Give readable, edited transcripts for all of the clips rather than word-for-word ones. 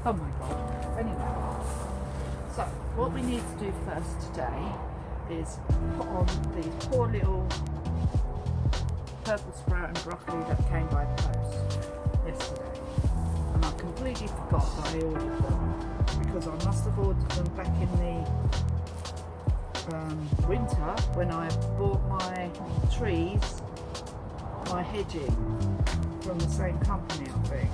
Oh my god. Anyway, so what we need to do first today is put on these poor little purple sprout and broccoli that came by post yesterday. And I completely forgot that I ordered them because I must have ordered them back in the winter when I bought my trees, my hedging from the same company, I think,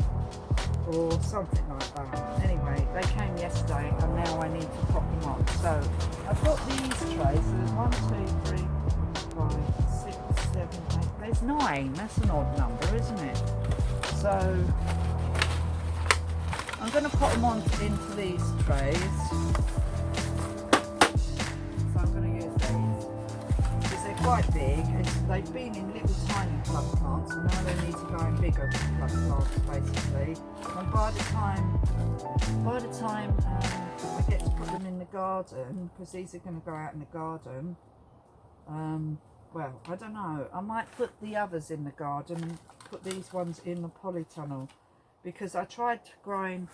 or something like that. Anyway, they came yesterday and now I need to pop them on. So I've got these trays. So there's 1, 2, 3, 4, 5, 6, 7, 8. There's 9. That's an odd number, isn't it? So I'm going to put them on into these trays. So I'm going to use these because they're quite big. They've been in little tiny plug plants and now they need to go in bigger plug plants basically. And by the time I get to put them in the garden, because these are going to go out in the garden, well, I don't know, I might put the others in the garden and put these ones in the polytunnel, because I tried growing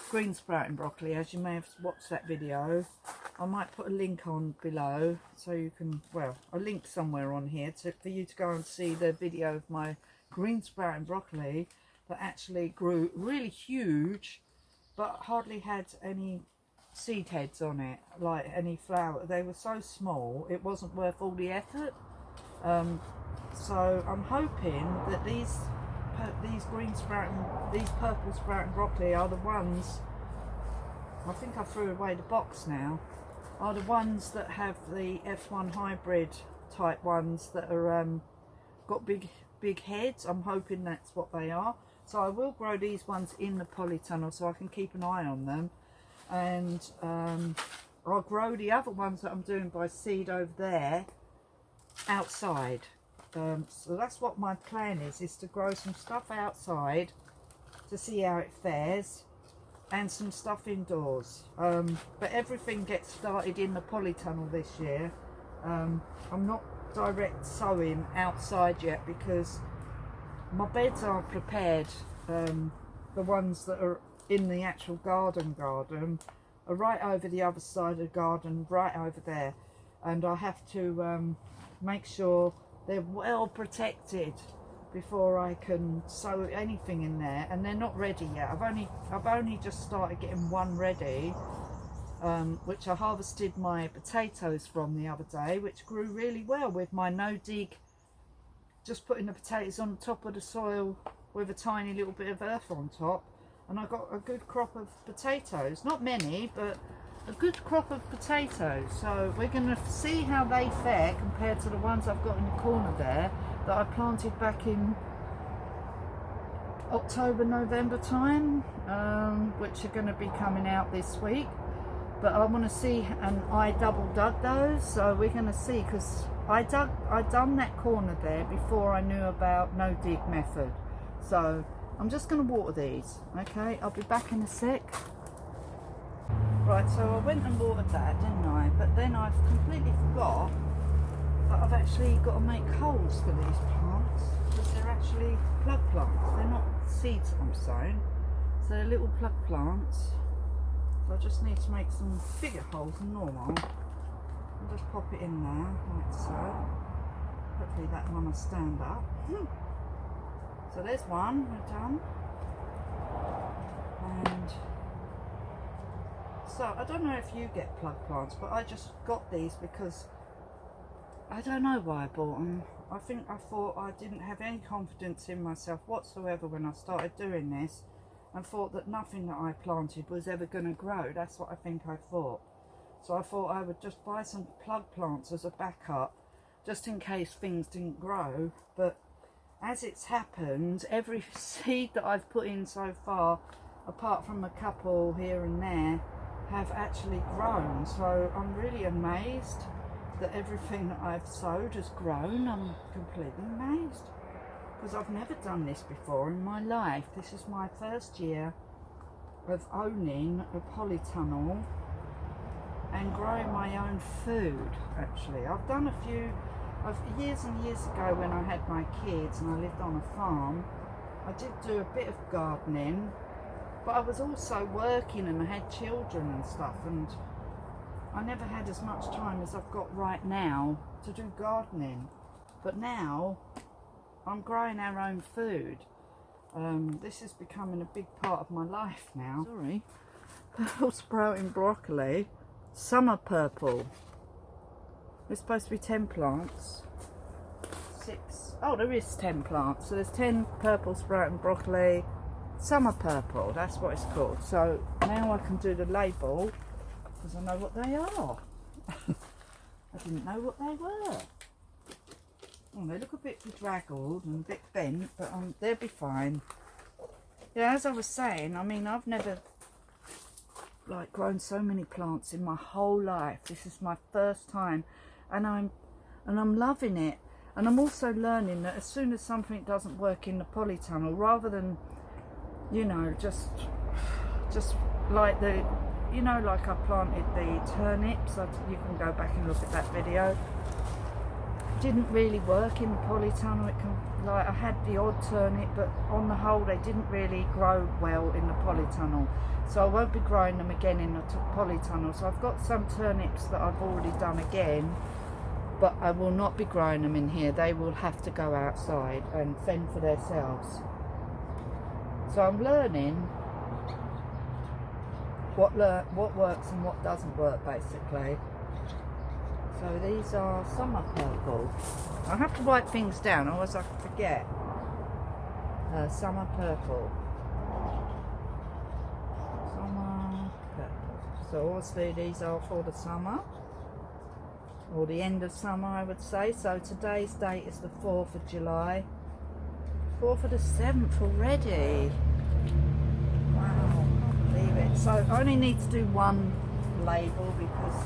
green sprouting broccoli, as you may have watched that video. I might put a link on below so you can, well, a link somewhere on here for you to go and see the video of my green sprouting broccoli that actually grew really huge but hardly had any seed heads on it, like any flower. They were so small it wasn't worth all the effort. So I'm hoping that these purple sprouting broccoli are the ones, I think I threw away the box now, are the ones that have the F1 hybrid type ones that are got big heads. I'm hoping that's what they are. So I will grow these ones in the polytunnel so I can keep an eye on them, and I'll grow the other ones that I'm doing by seed over there outside. So that's what my plan is to grow some stuff outside to see how it fares, and some stuff indoors. But everything gets started in the polytunnel this year. I'm not direct sowing outside yet because my beds aren't prepared. The ones that are in the actual garden are right over the other side of the garden, right over there, and I have to make sure they're well protected before I can sow anything in there, and they're not ready yet. I've only just started getting one ready, which I harvested my potatoes from the other day, which grew really well with my no dig, just putting the potatoes on top of the soil with a tiny little bit of earth on top, and I got a good crop of potatoes. Not many, but a good crop of potatoes. So we're going to see how they fare compared to the ones I've got in the corner there that I planted back in October, November time, which are going to be coming out this week. But I want to see, and I double dug those, so we're going to see, because I done that corner there before I knew about no dig method. So I'm just going to water these. Okay, I'll be back in a sec. Right, so I went and watered that, didn't I? But then I've completely forgot that I've actually got to make holes for these plants, because they're actually plug plants. They're not seeds I'm sowing, so they're little plug plants. So I just need to make some bigger holes than normal. I'll just pop it in there, like so. Hopefully that one will stand up. So there's one, we're done. And so I don't know if you get plug plants, but I just got these because I don't know why I bought them. I thought I didn't have any confidence in myself whatsoever when I started doing this, and thought that nothing that I planted was ever going to grow. That's what I think I thought. So I thought I would just buy some plug plants as a backup, just in case things didn't grow. But as it's happened, every seed that I've put in so far, apart from a couple here and there, have actually grown. So I'm really amazed that everything that I've sowed has grown. I'm completely amazed, because I've never done this before in my life. This is my first year of owning a polytunnel and growing my own food. Actually, I've done a few years and years ago when I had my kids and I lived on a farm. I did do a bit of gardening, But I was also working and I had children and stuff, and I never had as much time as I've got right now to do gardening. But now I'm growing our own food. This is becoming a big part of my life now. Sorry. Purple sprouting broccoli. Summer purple. There's supposed to be 10 plants. 6. Oh, there is 10 plants. So there's 10 purple sprouting broccoli. Summer purple, that's what it's called. So now I can do the label because I know what they are. I didn't know what they were. Oh, they look a bit bedraggled and a bit bent, but they'll be fine. Yeah, as I was saying, I mean, I've never like grown so many plants in my whole life. This is my first time, and I'm loving it. And I'm also learning that as soon as something doesn't work in the polytunnel, rather than, you know, just like like I planted the turnips. You can go back and look at that video. Didn't really work in the polytunnel. I had the odd turnip, but on the whole they didn't really grow well in the polytunnel. So I won't be growing them again in the polytunnel. So I've got some turnips that I've already done again, but I will not be growing them in here. They will have to go outside and fend for themselves. So I'm learning what works and what doesn't work, basically. So these are summer purple. I have to write things down, otherwise I forget. Summer purple. Summer purple. So obviously these are for the summer, or the end of summer, I would say. So today's date is the 4th of July. 4th of the 7th already. Wow, I can't believe it. So I only need to do one label because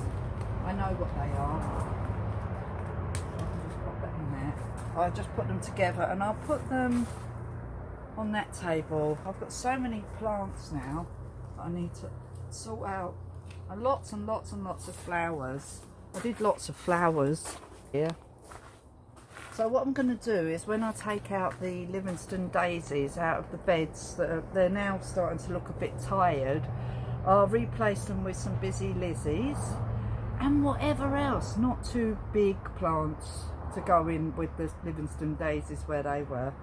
I know what they are. I can just pop that in there. I just put them together and I'll put them on that table. I've got so many plants now that I need to sort out. And lots and lots and lots of flowers. I did lots of flowers here. So what I'm going to do is, when I take out the Livingstone daisies out of the beds, they're now starting to look a bit tired, I'll replace them with some busy lizzies and whatever else, not too big plants to go in with the Livingstone daisies where they were.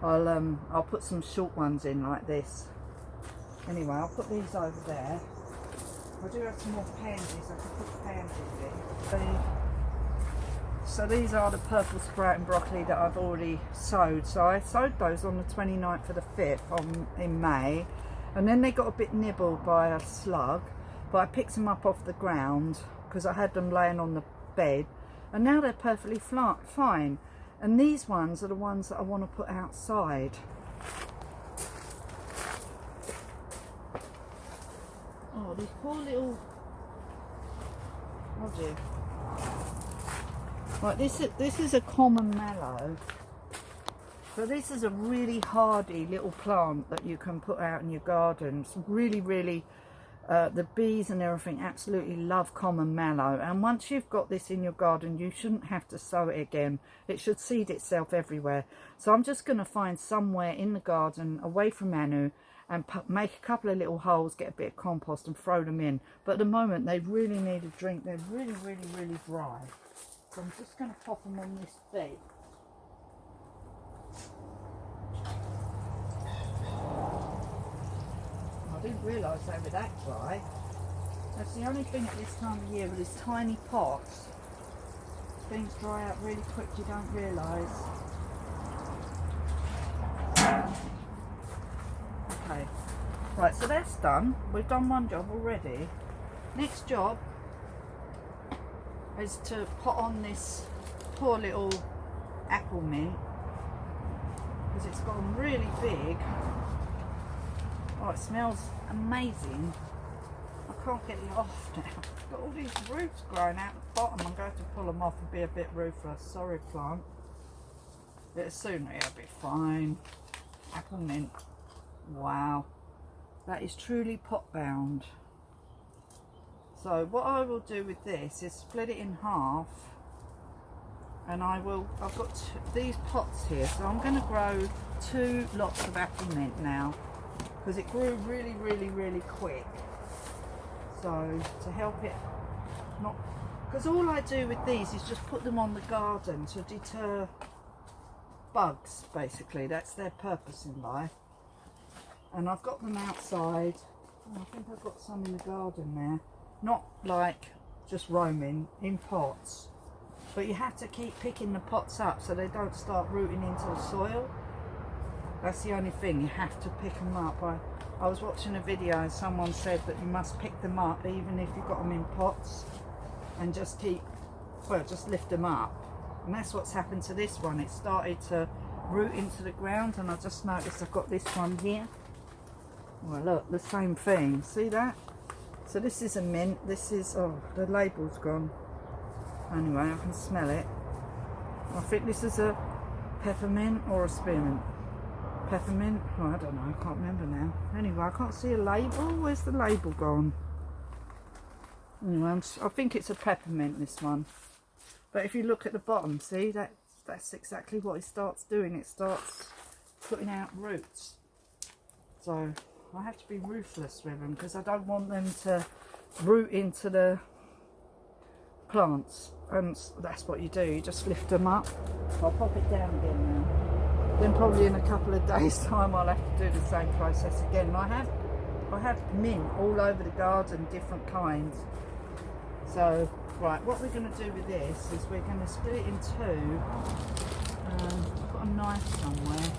I'll put some short ones in like this. Anyway, I'll put these over there. I do have some more pansies. I can put pansies in. So these are the purple sprouting broccoli that I've already sowed. So I sowed those on the 29th of the 5th in May, and then they got a bit nibbled by a slug, but I picked them up off the ground because I had them laying on the bed, and now they're perfectly fine. And these ones are the ones that I want to put outside. Oh, these poor little... Oh dear. Right, this is a common mallow. So this is a really hardy little plant that you can put out in your garden. It's really, the bees and everything absolutely love common mallow. And once you've got this in your garden, you shouldn't have to sow it again. It should seed itself everywhere. So I'm just going to find somewhere in the garden away from Anu and make a couple of little holes, get a bit of compost and throw them in. But at the moment they really need a drink. They're really dry. So I'm just going to pop them on this bed. I didn't realise they were that dry. That's the only thing at this time of year with these tiny pots. Things dry out really quick, you don't realise. Okay, right, so that's done. We've done one job already. Next job is to put on this poor little apple mint, because it's gotten really big. Oh, it smells amazing. I can't get it off now. I've got all these roots growing out the bottom. I'm going to pull them off and be a bit ruthless. Sorry, plant. But soon it'll be fine. Apple mint. Wow. That is truly pot bound. So what I will do with this is split it in half, and I've got these pots here, so I'm going to grow 2 lots of apple mint now. because it grew really quick. So to help it not, because all I do with these is just put them on the garden to deter bugs, basically. That's their purpose in life. And I've got them outside. Oh, I think I've got some in the garden there, not like just roaming, in pots, but you have to keep picking the pots up so they don't start rooting into the soil. That's the only thing, you have to pick them up. I was watching a video and someone said that you must pick them up even if you've got them in pots, and just keep, well, just lift them up. And that's what's happened to this one. It started to root into the ground, and I just noticed I've got this one here. Well, look, the same thing. See that? So this is a mint. This is, oh, the label's gone. Anyway, I can smell it. I think this is a peppermint or a spearmint. Peppermint? Oh, I don't know. I can't remember now. Anyway, I can't see a label. Where's the label gone? Anyway, I think it's a peppermint, this one. But if you look at the bottom, see, that's exactly what it starts doing. It starts putting out roots. So I have to be ruthless with them because I don't want them to root into the plants. And that's what you do. You just lift them up. I'll pop it down again now. Then probably in a couple of days' time I'll have to do the same process again. And I have mint all over the garden, different kinds. So, right, what we're going to do with this is we're going to split it in two. I've got a knife somewhere.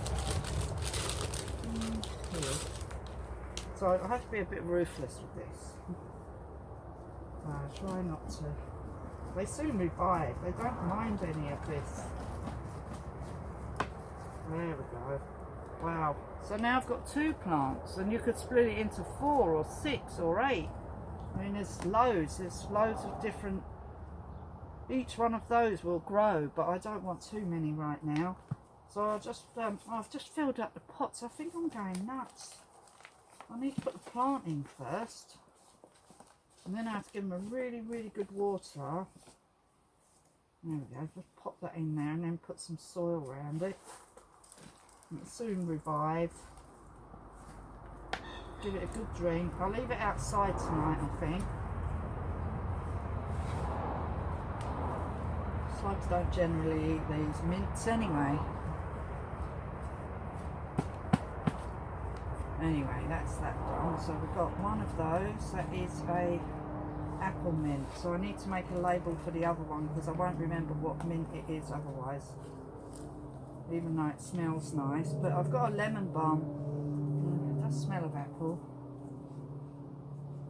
Here. So I have to be a bit ruthless with this. Try not to. They soon revive. They don't mind any of this. There we go. Wow. So now I've got 2 plants, and you could split it into 4 or 6 or 8. I mean, there's loads of different, each one of those will grow, but I don't want too many right now. So I've just filled up the pots. I think I'm going nuts. I need to put the plant in first, and then I have to give them a really good water. There we go. Just pop that in there and then put some soil around it. It'll soon revive. Give it a good drink. I'll leave it outside tonight, I think. Slugs don't generally eat these mints anyway. Anyway, that's that done. So we've got one of those. That is a apple mint. So I need to make a label for the other one because I won't remember what mint it is otherwise. Even though it smells nice. But I've got a lemon balm. It does smell of apple.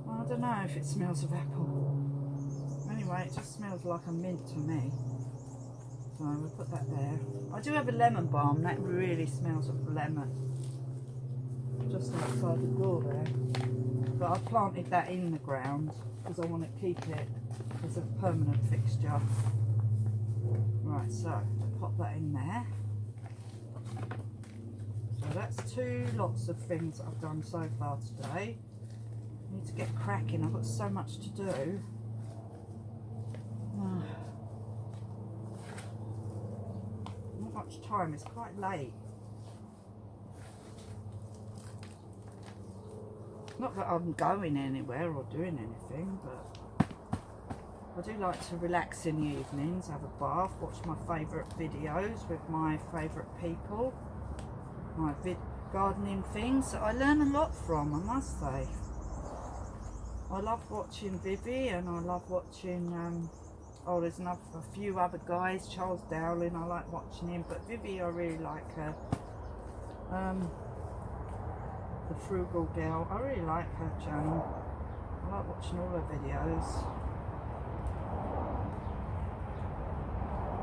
Well, I don't know if it smells of apple. Anyway, it just smells like a mint to me. So we'll put that there. I do have a lemon balm. That really smells of lemon. Just outside the door there. But I planted that in the ground because I want to keep it as a permanent fixture. Right, so pop that in there. So that's 2 lots of things that I've done so far today. I need to get cracking. I've got so much to do. Not much time. It's quite late. Not that I'm going anywhere or doing anything, but I do like to relax in the evenings, have a bath, watch my favourite videos with my favourite people, my gardening things that I learn a lot from, I must say. I love watching Vivi, and I love watching, there's a few other guys, Charles Dowling, I like watching him, but Vivi, I really like her. The frugal girl, I really like her channel. I like watching all her videos.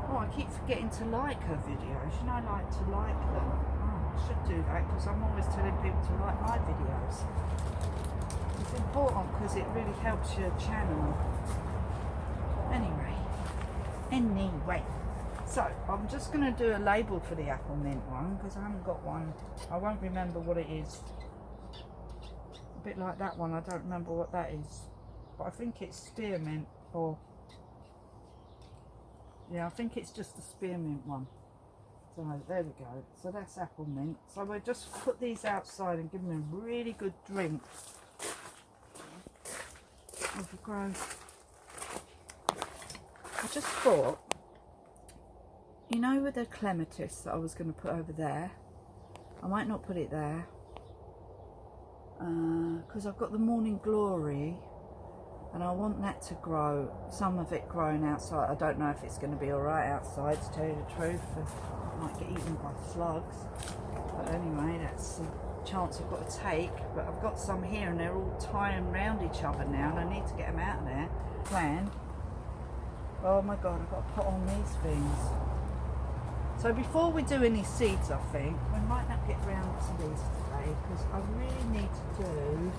Oh, I keep forgetting to like her videos. You know, I like to like them. Oh, I should do that because I'm always telling people to like my videos. It's important because it really helps your channel. Anyway. So, I'm just going to do a label for the apple mint one because I haven't got one. I won't remember what it is. A bit like that one, I don't remember what that is. But I think it's spearmint or... Yeah, I think it's just the spearmint one. So there we go. So that's apple mint. So we'll just put these outside and give them a really good drink of the growth. I just thought, you know, with the clematis that I was going to put over there, I might not put it there because I've got the morning glory and I want that to grow, some of it growing outside. I don't know if it's going to be alright outside, to tell you the truth. I might get eaten by slugs, but anyway, that's a chance I've got to take. But I've got some here and they're all tying around each other now and I need to get them out of there. Plan. Oh my god, I've got to put on these things. So before we do any seeds, I think, we might not get round to these today because I really need to do,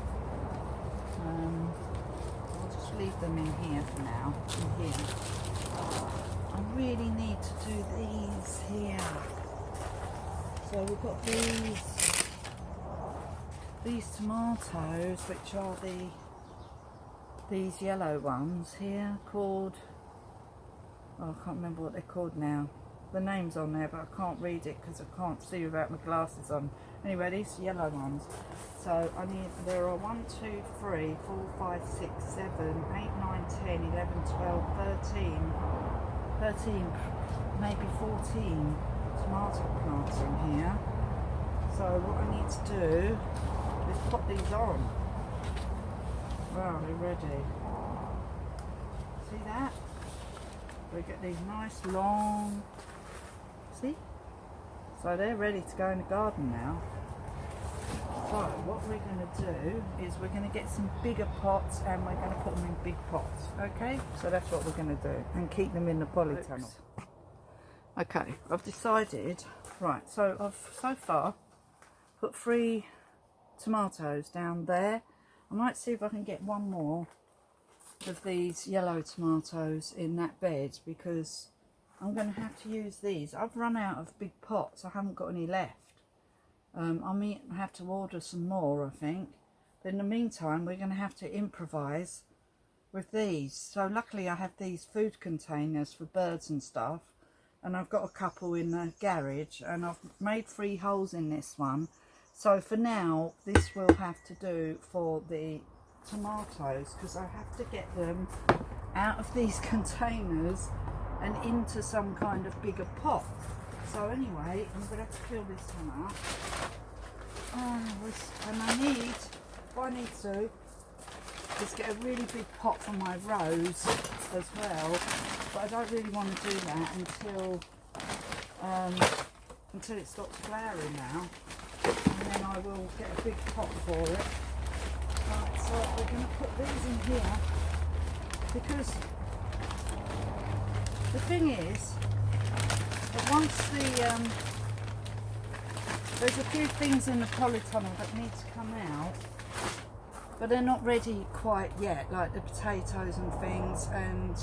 I'll just leave them in here for now, in here. I really need to do these here. So we've got these tomatoes, which are these yellow ones here, called, oh, I can't remember what they're called now. The name's on there, but I can't read it because I can't see without my glasses on. Anyway, these yellow ones. So I need, there are 1, 2, 3, 4, 5, 6, 7, 8, 9, 10, 11, 12, 13, maybe 14 tomato plants in here. So what I need to do is put these on. Wow, they're ready. See that? We get these nice long, see? So they're ready to go in the garden now. So what we're going to do is we're going to get some bigger pots and we're going to put them in big pots. Okay, so that's what we're going to do, and keep them in the polytunnel. Okay, I've decided, right, so I've so far put 3 tomatoes down there. I might see if I can get one more of these yellow tomatoes in that bed because I'm going to have to use these. I've run out of big pots, I haven't got any left. I may have to order some more, I think, but in the meantime we're going to have to improvise with these. So luckily I have these food containers for birds and stuff, and I've got a couple in the garage, and I've made 3 holes in this one. So for now this will have to do for the tomatoes because I have to get them out of these containers and into some kind of bigger pot. So anyway, I'm going to have to fill this one up. And I need, what I need to do is get a really big pot for my rose as well, but I don't really want to do that until it stops flowering now, and then I will get a big pot for it. Right, so we're going to put these in here because the thing is that once there's a few things in the polytunnel that need to come out, but they're not ready quite yet, like the potatoes and things, and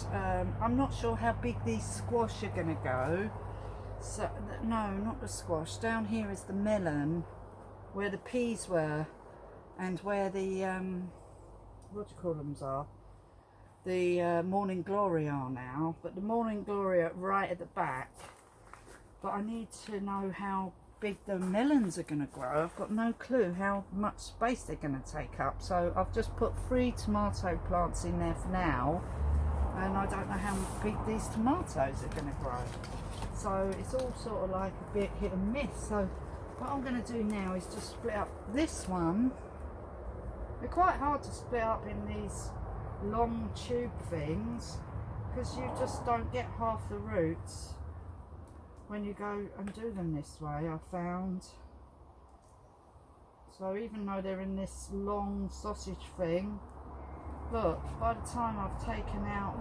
I'm not sure how big these squash are going to go. So no, not the squash. Down here is the melon, where the peas were, and where the what do you call them are, the morning glory are now. But the morning glory are right at the back. But I need to know how big the melons are going to grow. I've got no clue how much space they're going to take up. So I've just put 3 tomato plants in there for now, and I don't know how big these tomatoes are going to grow. So it's all sort of like a bit hit and miss. So what I'm going to do now is just split up this one. They're quite hard to split up in these long tube things because you just don't get half the roots when you go and do them this way, I found. So even though they're in this long sausage thing, look, by the time I've taken out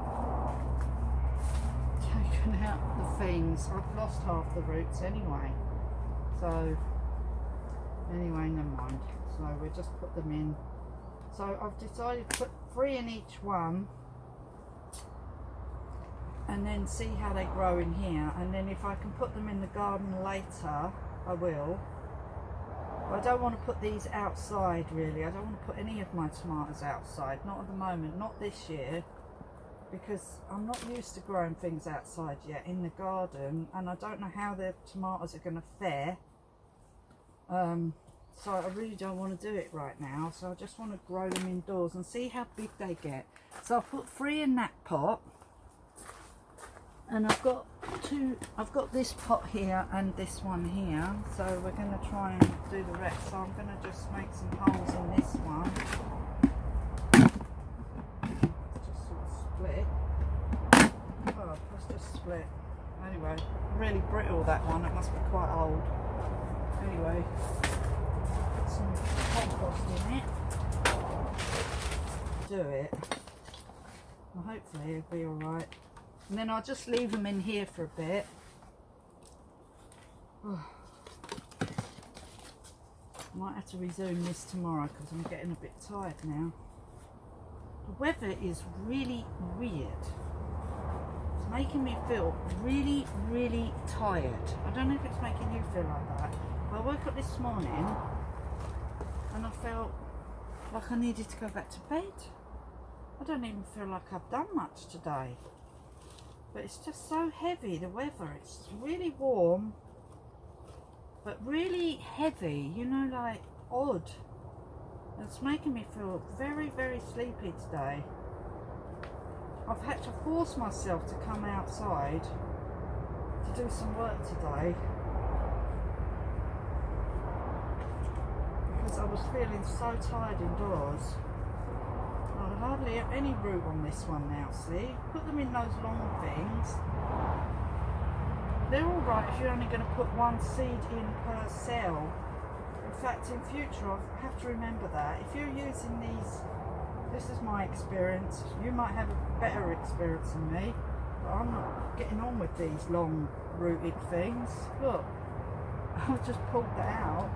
the things, I've lost half the roots anyway. So anyway, never mind. So we just put them in. So I've decided to put 3 in each one, and then see how they grow in here, and then if I can put them in the garden later, I will. But I don't want to put these outside really. I don't want to put any of my tomatoes outside, not at the moment, not this year. because I'm not used to growing things outside yet in the garden, and I don't know how the tomatoes are going to fare. So I really don't want to do it right now, so I just want to grow them indoors and see how big they get. So I'll put 3 in that pot, and I've got this pot here and this one here, so we're going to try and do the rest. So I'm going to just make some holes in this one. Let's just sort of split. Oh, let's just split. Anyway, really brittle, that one. It must be quite old. Anyway, put some compost in it. Do it. Well, hopefully it'll be alright. And then I'll just leave them in here for a bit. Oh. Might have to resume this tomorrow because I'm getting a bit tired now. The weather is really weird. It's making me feel really, really tired. I don't know if it's making you feel like that. I woke up this morning and I felt like I needed to go back to bed. I don't even feel like I've done much today. But it's just so heavy, the weather. It's really warm, but really heavy, you know, like odd. It's making me feel very, very sleepy today. I've had to force myself to come outside to do some work today, because I was feeling so tired indoors. I hardly have any root on this one now, see? Put them in those long things. They're alright if you're only going to put 1 seed in per cell. In fact, in future, I have to remember that. If you're using these, this is my experience, you might have a better experience than me, but I'm not getting on with these long rooted things. Look, I've just pulled that out,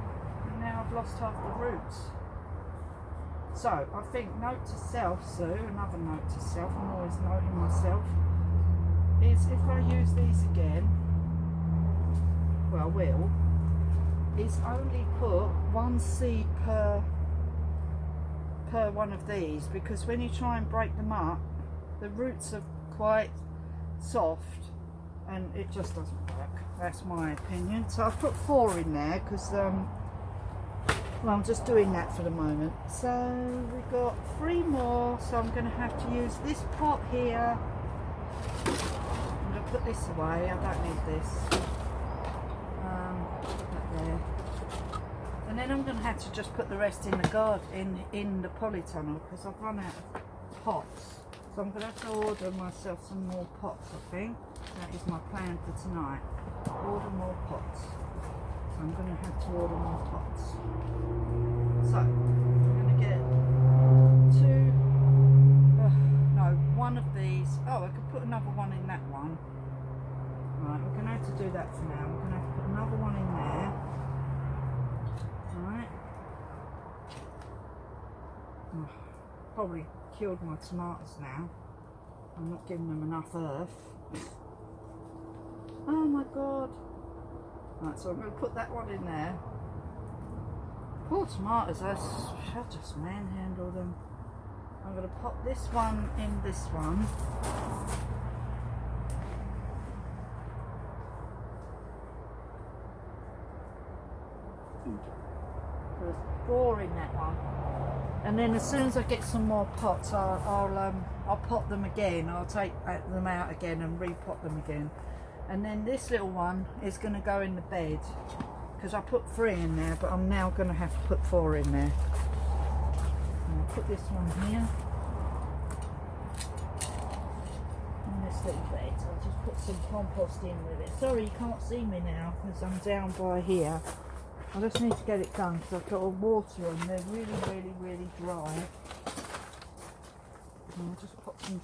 and now I've lost half the roots. So, I think note to self, Sue, another note to self, I'm always noting myself, is if I use these again, well, I will, is only put 1 seed per one of these, because when you try and break them up, the roots are quite soft and it just doesn't work. That's my opinion. So I've put 4 in there because well, I'm just doing that for the moment. So we've got 3 more, so I'm going to have to use this pot here. I'm going to put this away, I don't need this. Put that there. And then I'm going to have to just put the rest in the garden, in the polytunnel, because I've run out of pots. So I'm going to have to order myself some more pots, I think. That is my plan for tonight. Order more pots. So I'm going to have to order more pots. So, I'm going to get 1 of these. Oh, I could put another one in that one. Right, we're going to have to do that for now. We're going to have to put another one in there. Right. Oh, probably killed my tomatoes now. I'm not giving them enough earth. Oh my god. Right, so I'm going to put that one in there. Poor tomatoes, I'll just manhandle them. I'm going to pop this one in this one. There's 4 in that one. And then as soon as I get some more pots, I'll pot them again. I'll take them out again and repot them again. And then this little one is going to go in the bed, because I put 3 in there, but I'm now going to have to put 4 in there. And I'll put this one here in this little bed. I'll just put some compost in with it. Sorry you can't see me now because I'm down by here. I just need to get it done because I've got all water on. They're really, really, really dry. And I'll just put some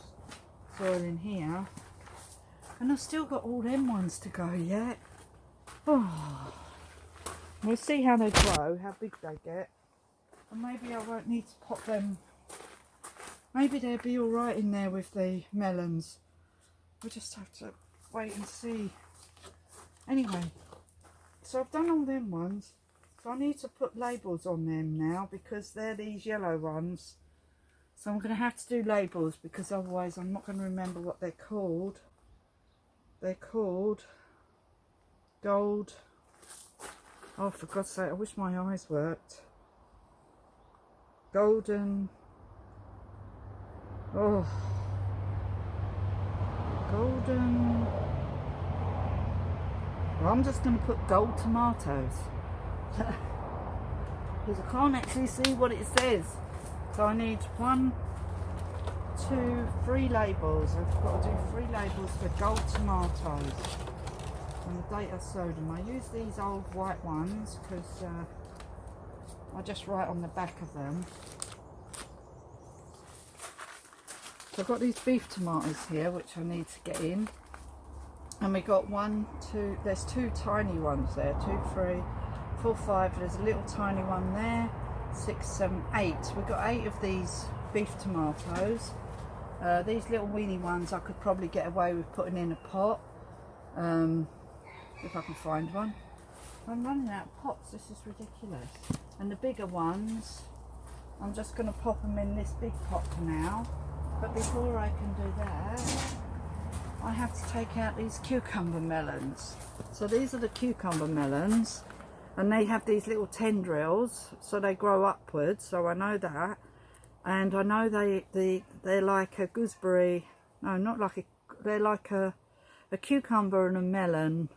soil in here. And I've still got all them ones to go yet. Oh. We'll see how they grow, how big they get. And maybe I won't need to pot them. Maybe they'll be alright in there with the melons. We'll just have to wait and see. Anyway, so I've done all them ones. So I need to put labels on them now because they're these yellow ones. So I'm going to have to do labels because otherwise I'm not going to remember what they're called. They're called gold. Oh, for God's sake, I wish my eyes worked. Golden. Oh. Golden. Well, I'm just going to put gold tomatoes. Because I can't actually see what it says. So I need 1, 2, 3 labels. I've got to do 3 labels for gold tomatoes. And the date I sowed them. I use these old white ones because I just write on the back of them. So I've got these beef tomatoes here which I need to get in. And we got 1, 2, there's 2 tiny ones there, 2, 3, 4, 5, there's a little tiny one there, 6, 7, 8. We've got 8 of these beef tomatoes. These little weeny ones I could probably get away with putting in a pot, if I can find one. I'm running out of pots, this is ridiculous. And the bigger ones, I'm just going to pop them in this big pot for now. But before I can do that, I have to take out these cucumber melons. So these are the cucumber melons, and they have these little tendrils, so they grow upwards, so I know that. And I know they're like a gooseberry, no, not like a, they're like a cucumber and a melon,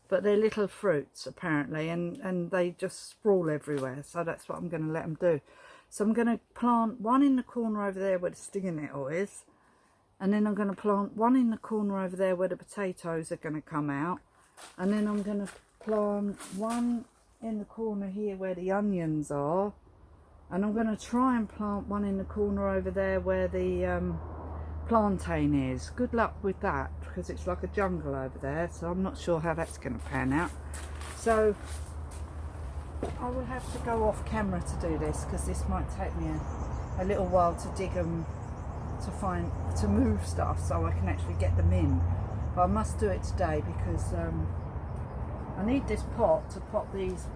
but they're little fruits apparently, and they just sprawl everywhere, so that's what I'm going to let them do. So I'm going to plant one in the corner over there where the stinging nettle is, and then I'm going to plant one in the corner over there where the potatoes are going to come out, and then I'm going to plant one in the corner here where the onions are, and I'm going to try and plant one in the corner over there where the plantain is. Good luck with that because it's like a jungle over there, so I'm not sure how that's going to pan out. So I will have to go off camera to do this because this might take me a little while to dig them, to move stuff so I can actually get them in. But I must do it today because I need this pot to pop these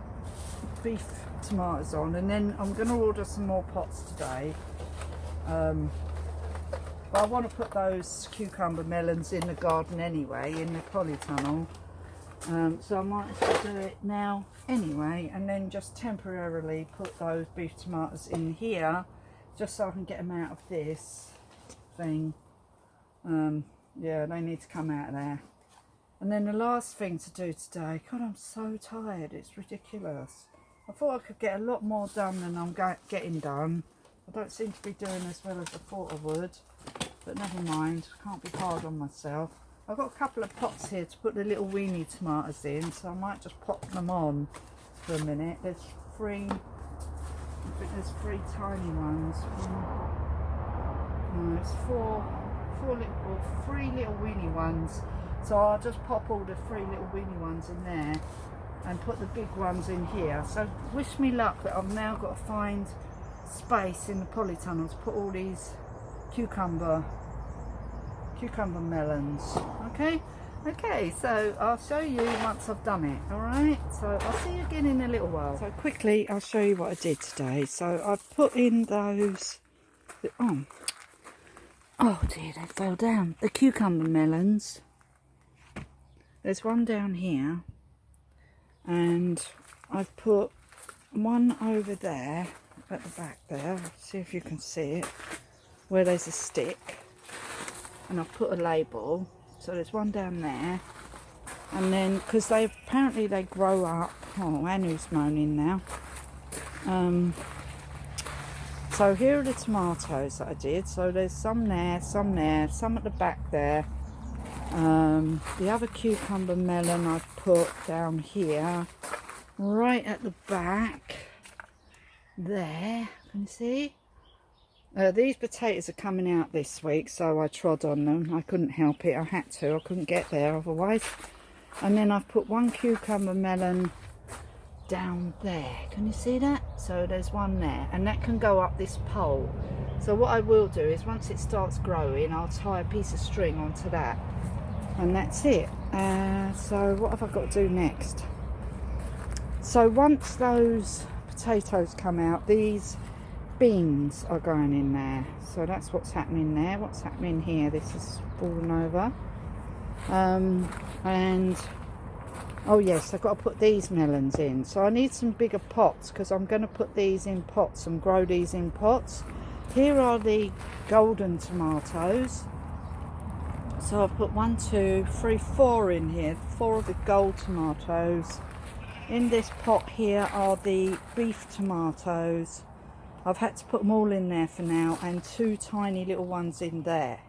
beef tomatoes on, and then I'm going to order some more pots today. But I want to put those cucumber melons in the garden anyway, in the polytunnel. So I might as well do it now anyway, and then just temporarily put those beef tomatoes in here just so I can get them out of this thing. Yeah, they need to come out of there. And then the last thing to do today, God, I'm so tired, it's ridiculous. I thought I could get a lot more done than I'm getting done. I don't seem to be doing as well as I thought I would, but never mind, can't be hard on myself. I've got a couple of pots here to put the little weenie tomatoes in, so I might just pop them on for a minute. There's 3, I think there's 3 tiny ones. No, it's 3 little weenie ones. So I'll just pop all the 3 little weenie ones in there and put the big ones in here. So wish me luck that I've now got to find space in the polytunnel to put all these cucumber melons. Okay, so I'll show you once I've done it. All right, so I'll see you again in a little while. So quickly I'll show you what I did today. So I've put in those, oh dear, they fell down, the cucumber melons. There's one down here, and I've put one over there at the back there, see if you can see it, where there's a stick, and I've put a label. So there's one down there, and then because they apparently grow up. Oh, Anu's moaning now. So here are the tomatoes that I did. So there's some there, some at the back there. The other cucumber melon I've put down here, right at the back there. Can you see? These potatoes are coming out this week, so I trod on them. I couldn't help it, I had to, I couldn't get there otherwise. And then I've put one cucumber melon down there. Can you see that? So there's one there, and that can go up this pole. So what I will do is once it starts growing, I'll tie a piece of string onto that, and that's it. So what have I got to do next? So once those potatoes come out, these beans are going in there. So that's what's happening there. What's happening here? This is falling over. And oh yes, I've got to put these melons in. So I need some bigger pots because I'm going to put these in pots and grow these in pots. Here are the golden tomatoes. So I've put 1, 2, 3, 4 in here. 4 of the gold tomatoes. In this pot here are the beef tomatoes. I've had to put them all in there for now, and 2 tiny little ones in there.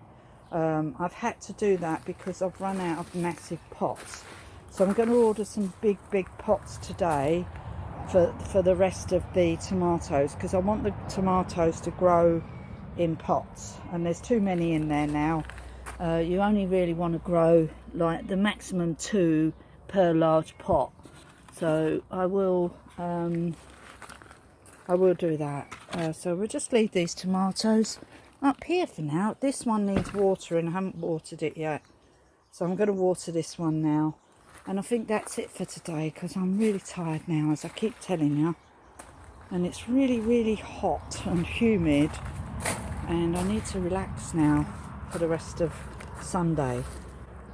I've had to do that because I've run out of massive pots. So I'm going to order some big pots today for the rest of the tomatoes, because I want the tomatoes to grow in pots, and there's too many in there now. You only really want to grow like the maximum 2 per large pot. So I will do that. So we'll just leave these tomatoes up here for now. This one needs watering. I haven't watered it yet, so I'm going to water this one now. And I think that's it for today, because I'm really tired now, as I keep telling you, and it's really hot and humid, and I need to relax now for the rest of Sunday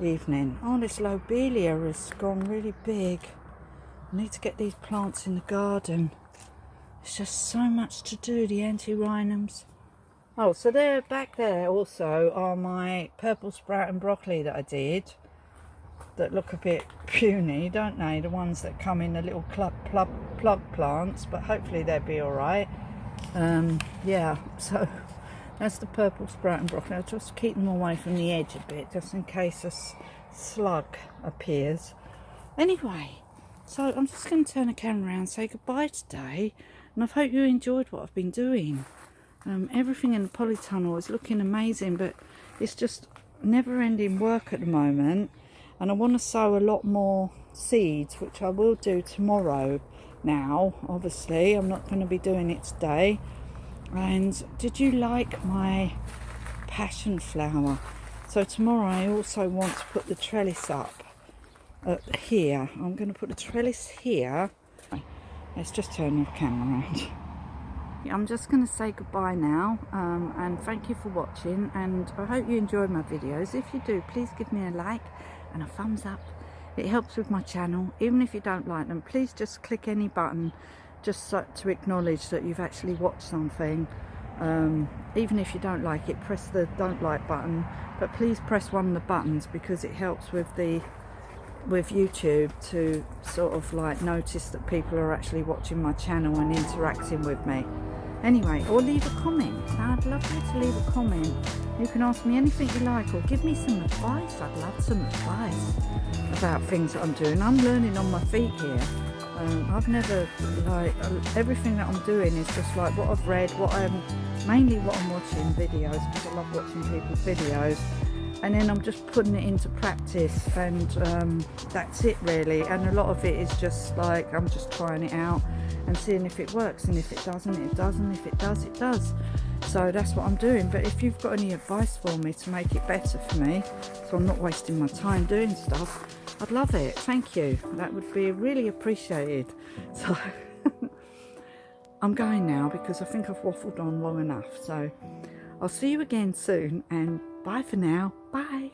evening. Oh, this lobelia has gone really big. I need to get these plants in the garden. It's just so much to do, the antirrhinums. Oh, so there, back there also are my purple sprout and broccoli that I did, that look a bit puny, don't they? The ones that come in the little plug plants, but hopefully they'll be alright. Yeah, so that's the purple sprout and broccoli. I'll just keep them away from the edge a bit, just in case a slug appears. Anyway, so I'm just going to turn the camera around and say goodbye today, and I hope you enjoyed what I've been doing. Everything in the polytunnel is looking amazing, but it's just never-ending work at the moment, and I want to sow a lot more seeds, which I will do tomorrow. Now, obviously, I'm not going to be doing it today. And did you like my passion flower? So tomorrow I also want to put the trellis up here. I'm going to put the trellis here. Let's just turn the camera around. I'm just going to say goodbye now, and thank you for watching, and I hope you enjoyed my videos. If you do, please give me a like and a thumbs up. It helps with my channel. Even if you don't like them, please just click any button just to acknowledge that you've actually watched something. Even if you don't like it, press the don't like button, but please press one of the buttons, because it helps with YouTube to sort of like notice that people are actually watching my channel and interacting with me. Anyway, or leave a comment. I'd love you to leave a comment. You can ask me anything you like, or give me some advice. I'd love some advice about things that I'm doing. I'm learning on my feet here. I've never, like, everything that I'm doing is just like what I've read, mainly what I'm watching videos, because I love watching people's videos, and then I'm just putting it into practice, and that's it really. And a lot of it is just like I'm just trying it out and seeing if it works, and if it doesn't, it doesn't. If it does, it does. So that's what I'm doing. But if you've got any advice for me to make it better for me, so I'm not wasting my time doing stuff, I'd love it. Thank you. That would be really appreciated. So I'm going now, because I think I've waffled on long enough. So I'll see you again soon, and bye for now. Bye.